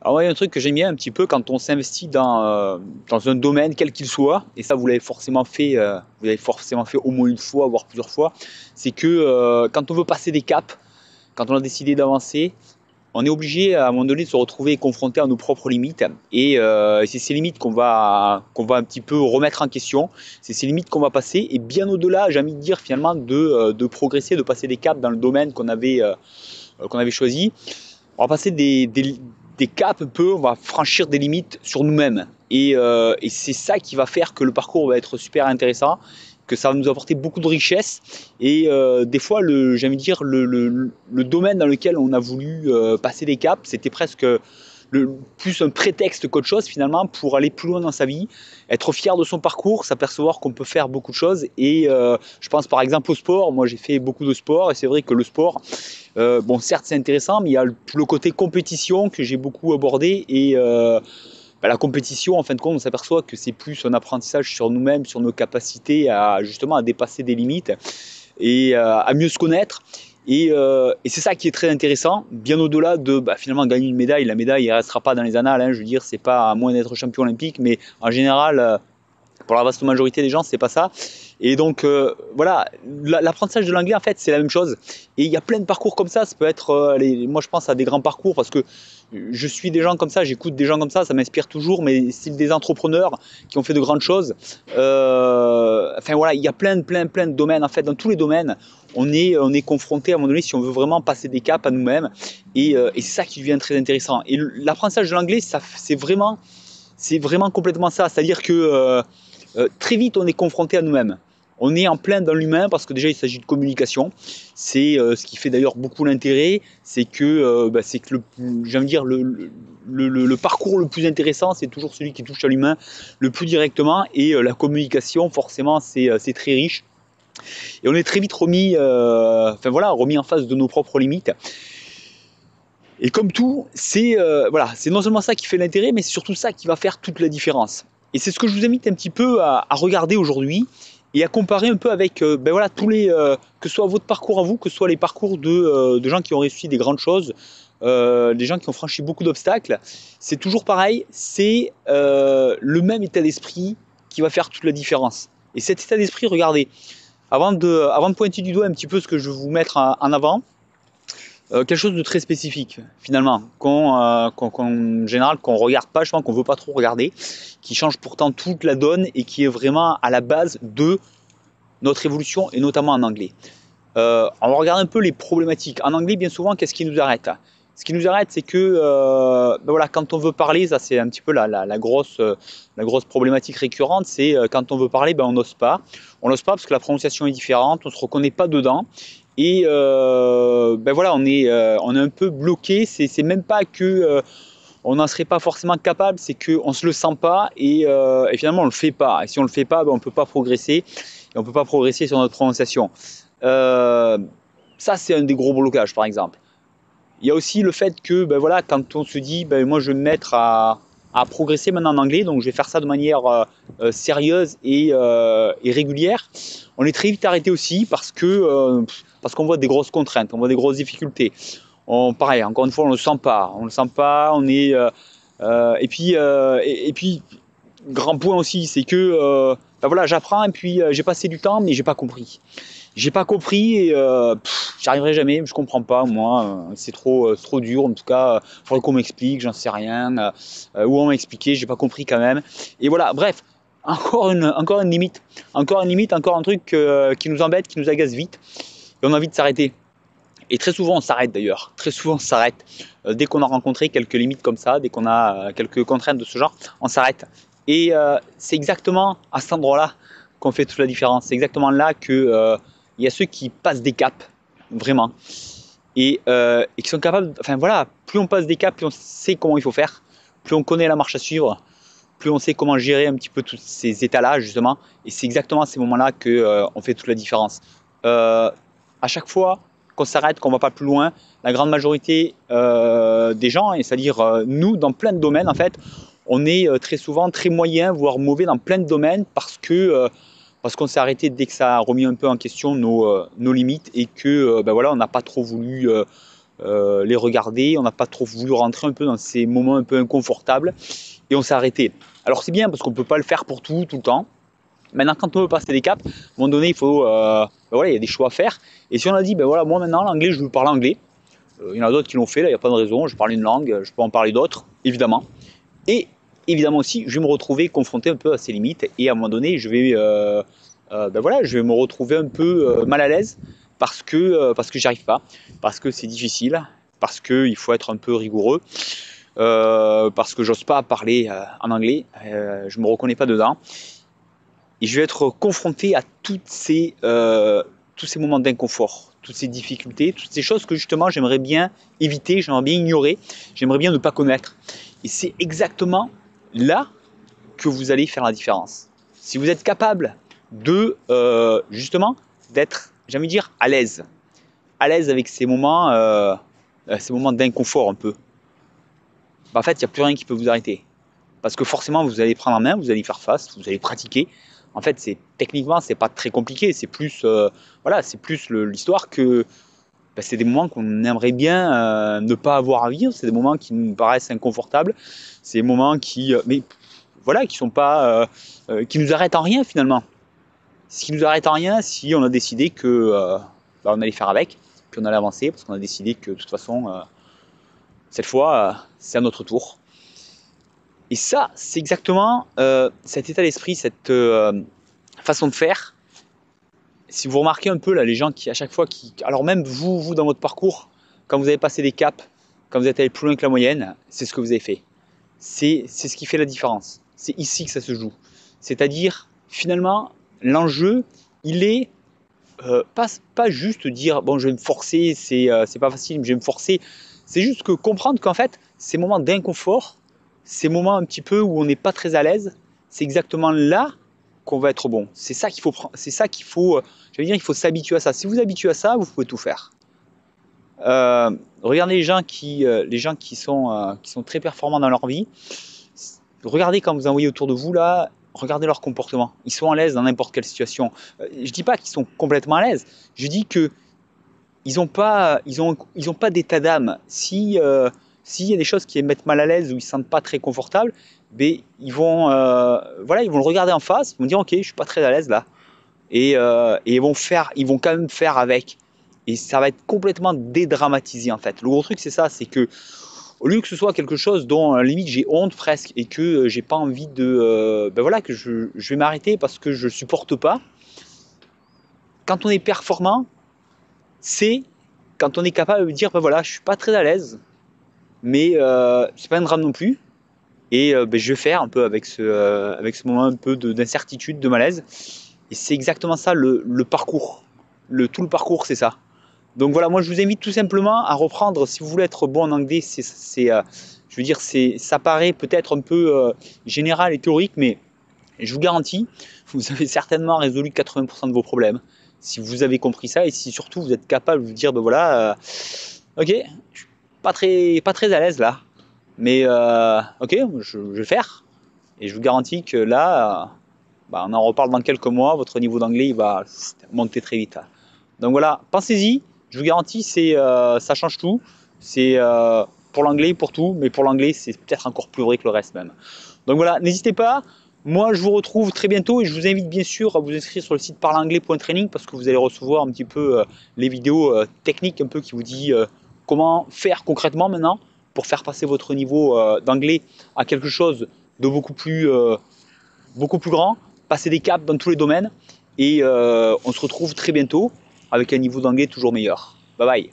Alors ouais, il y a un truc que j'aime bien un petit peu quand on s'investit dans un domaine quel qu'il soit, et ça vous l'avez forcément fait au moins une fois, voire plusieurs fois, c'est que quand on veut passer des caps, quand on a décidé d'avancer, on est obligé à un moment donné de se retrouver confronté à nos propres limites, et c'est ces limites qu'on va un petit peu remettre en question, c'est ces limites qu'on va passer, et bien au-delà, j'ai envie de dire finalement, de progresser, de passer des caps dans le domaine qu'on avait choisi. On va passer des caps un peu, on va franchir des limites sur nous-mêmes. Et c'est ça qui va faire que le parcours va être super intéressant, que ça va nous apporter beaucoup de richesse. Et des fois, j'ai envie de dire, le domaine dans lequel on a voulu passer des caps, c'était presque plus un prétexte qu'autre chose finalement pour aller plus loin dans sa vie, être fier de son parcours, s'apercevoir qu'on peut faire beaucoup de choses. Et je pense par exemple au sport. Moi j'ai fait beaucoup de sport et c'est vrai que le sport, bon certes c'est intéressant, mais il y a le côté compétition que j'ai beaucoup abordé. Et la compétition, en fin de compte, on s'aperçoit que c'est plus un apprentissage sur nous-mêmes, sur nos capacités à justement à dépasser des limites et à mieux se connaître. Et c'est ça qui est très intéressant, bien au-delà de finalement gagner une médaille. La médaille ne restera pas dans les annales, hein, je veux dire, c'est pas à moins d'être champion olympique, mais en général, pour la vaste majorité des gens, c'est pas ça. Et donc voilà, l'apprentissage de l'anglais en fait c'est la même chose. Et il y a plein de parcours comme ça peut être, moi je pense à des grands parcours parce que je suis des gens comme ça, j'écoute des gens comme ça m'inspire toujours, mais c'est des entrepreneurs qui ont fait de grandes choses. Enfin voilà, il y a plein de domaines en fait, dans tous les domaines, on est confronté à un moment donné si on veut vraiment passer des caps à nous-mêmes. Et c'est ça qui devient très intéressant. Et l'apprentissage de l'anglais, c'est vraiment complètement ça, c'est-à-dire que très vite on est confronté à nous-mêmes. On est en plein dans l'humain parce que déjà il s'agit de communication. C'est ce qui fait d'ailleurs beaucoup l'intérêt, c'est que j'ai envie de dire le parcours le plus intéressant, c'est toujours celui qui touche à l'humain le plus directement. Et la communication, forcément, c'est très riche. Et on est très vite remis en face de nos propres limites. Et comme tout, c'est non seulement ça qui fait l'intérêt, mais c'est surtout ça qui va faire toute la différence. Et c'est ce que je vous invite un petit peu à regarder aujourd'hui et à comparer un peu avec que ce soit votre parcours à vous, que ce soit les parcours de gens qui ont réussi des grandes choses, des gens qui ont franchi beaucoup d'obstacles. C'est toujours pareil, c'est le même état d'esprit qui va faire toute la différence. Et cet état d'esprit, regardez, avant de pointer du doigt un petit peu ce que je vais vous mettre en avant, quelque chose de très spécifique finalement, en général qu'on regarde pas, je pense qu'on veut pas trop regarder, qui change pourtant toute la donne et qui est vraiment à la base de notre évolution, et notamment en anglais. On va regarder un peu les problématiques. En anglais, bien souvent, qu'est-ce qui nous arrête? Ce qui nous arrête, c'est que quand on veut parler, ça c'est un petit peu la grosse problématique récurrente, c'est quand on veut parler, on n'ose pas. On n'ose pas parce que la prononciation est différente, on ne se reconnaît pas dedans. Et on est un peu bloqué. C'est même pas que on n'en serait pas forcément capable, c'est qu'on ne se le sent pas et finalement on ne le fait pas. Et si on ne le fait pas, on ne peut pas progresser. Et on ne peut pas progresser sur notre prononciation. Euh, Ça, c'est un des gros blocages, par exemple. Il y a aussi le fait que, quand on se dit, moi, je vais me mettre à progresser maintenant en anglais, donc je vais faire ça de manière sérieuse et régulière, on est très vite arrêté aussi parce qu'on voit des grosses contraintes, on voit des grosses difficultés. Pareil, encore une fois, on le sent pas, on est et puis grand point aussi, c'est que j'apprends et puis j'ai passé du temps, mais j'ai pas compris et j'y arriverai jamais, je comprends pas moi, c'est trop dur en tout cas, faudrait qu'on m'explique, j'en sais rien, ou on m'a expliqué, j'ai pas compris quand même. Et voilà, bref, encore une limite, encore un truc qui nous embête, qui nous agace vite, et on a envie de s'arrêter. Et très souvent on s'arrête d'ailleurs, très souvent on s'arrête. Dès qu'on a rencontré quelques limites comme ça, dès qu'on a quelques contraintes de ce genre, on s'arrête. Et c'est exactement à cet endroit-là qu'on fait toute la différence. C'est exactement là que il y a ceux qui passent des caps, vraiment, et qui sont capables, enfin voilà, plus on passe des caps, plus on sait comment il faut faire, plus on connaît la marche à suivre, plus on sait comment gérer un petit peu tous ces états-là, justement, et c'est exactement à ces moments-là qu'on fait toute la différence. À chaque fois qu'on s'arrête, qu'on ne va pas plus loin, la grande majorité des gens, et c'est-à-dire nous, dans plein de domaines, en fait, on est très souvent très moyen, voire mauvais dans plein de domaines parce qu'on s'est arrêté dès que ça a remis un peu en question nos limites et que on n'a pas trop voulu les regarder, on n'a pas trop voulu rentrer un peu dans ces moments un peu inconfortables et on s'est arrêté. Alors c'est bien parce qu'on ne peut pas le faire pour tout le temps. Maintenant, quand on veut passer des caps, à un moment donné, il faut, voilà, il y a des choix à faire. Et si on a dit, ben voilà, moi maintenant, l'anglais, je veux parler anglais. Il y en a d'autres qui l'ont fait, là, il n'y a pas de raison. Je parle une langue, je peux en parler d'autres, évidemment. Et évidemment aussi, je vais me retrouver confronté un peu à ces limites. Et à un moment donné, je vais, ben voilà, je vais me retrouver un peu mal à l'aise parce que j'y arrive pas, parce que c'est difficile, parce qu'il faut être un peu rigoureux, parce que j'ose pas parler en anglais, je me reconnais pas dedans. Et je vais être confronté à tous ces moments d'inconfort, toutes ces difficultés, toutes ces choses que justement j'aimerais bien éviter, j'aimerais bien ignorer, j'aimerais bien ne pas connaître. Et c'est exactement là que vous allez faire la différence. Si vous êtes capable de justement d'être, j'ai envie de dire, à l'aise avec ces moments d'inconfort un peu, bah, en fait, il n'y a plus rien qui peut vous arrêter. Parce que forcément, vous allez prendre en main, vous allez faire face, vous allez pratiquer. En fait, techniquement, c'est pas très compliqué. C'est plus, voilà, c'est plus l'histoire que bah, c'est des moments qu'on aimerait bien ne pas avoir à vivre. C'est des moments qui nous paraissent inconfortables. C'est des moments qui, mais voilà, qui sont pas, qui nous arrêtent en rien finalement. Ce qui nous arrête en rien, si on a décidé que bah, on allait faire avec, puis on allait avancer parce qu'on a décidé que de toute façon, cette fois, c'est à notre tour. Et ça, c'est exactement cet état d'esprit, cette façon de faire. Si vous remarquez un peu là, les gens qui à chaque fois, alors même vous dans votre parcours, quand vous avez passé des caps, quand vous êtes allé plus loin que la moyenne, c'est ce que vous avez fait. C'est ce qui fait la différence. C'est ici que ça se joue. C'est-à-dire, finalement, l'enjeu, il est pas juste dire bon, je vais me forcer, c'est pas facile, mais je vais me forcer. C'est juste que comprendre qu'en fait, ces moments d'inconfort, ces moments un petit peu où on n'est pas très à l'aise, c'est exactement là qu'on va être bon. C'est ça qu'il faut, je veux dire, il faut s'habituer à ça. Si vous vous habituez à ça, vous pouvez tout faire. Regardez les gens qui sont très performants dans leur vie. Regardez quand vous en voyez autour de vous là, regardez leur comportement. Ils sont à l'aise dans n'importe quelle situation. Je dis pas qu'ils sont complètement à l'aise. Je dis que ils n'ont pas d'état d'âme. S'il y a des choses qui les mettent mal à l'aise ou ils ne se sentent pas très confortables, ben, ils vont le regarder en face, ils vont dire ok, je suis pas très à l'aise là, et ils vont quand même faire avec. Et ça va être complètement dédramatisé en fait. Le gros truc c'est ça, c'est que au lieu que ce soit quelque chose dont à la limite j'ai honte presque et que j'ai pas envie de que je vais m'arrêter parce que je supporte pas. Quand on est performant, c'est quand on est capable de dire ben voilà, je suis pas très à l'aise, mais c'est pas un drame non plus. Et je vais faire un peu avec ce moment un peu d'incertitude, de malaise. Et c'est exactement ça le parcours. Tout le parcours, c'est ça. Donc voilà, moi je vous invite tout simplement à reprendre, si vous voulez être bon en anglais, je veux dire, ça paraît peut-être un peu général et théorique, mais je vous garantis, vous avez certainement résolu 80% de vos problèmes. Si vous avez compris ça et si surtout vous êtes capable de vous dire, ben voilà, ok, je suis pas très à l'aise là, mais ok, je vais faire. Et je vous garantis que là, on en reparle dans quelques mois, votre niveau d'anglais il va monter très vite. Donc voilà, pensez-y, je vous garantis, ça change tout. C'est pour l'anglais, pour tout, mais pour l'anglais, c'est peut-être encore plus vrai que le reste même. Donc voilà, n'hésitez pas. Moi, je vous retrouve très bientôt et je vous invite bien sûr à vous inscrire sur le site parleanglais.training parce que vous allez recevoir un petit peu les vidéos techniques un peu qui vous dit comment faire concrètement maintenant pour faire passer votre niveau d'anglais à quelque chose de beaucoup plus grand, passer des caps dans tous les domaines et on se retrouve très bientôt avec un niveau d'anglais toujours meilleur. Bye bye.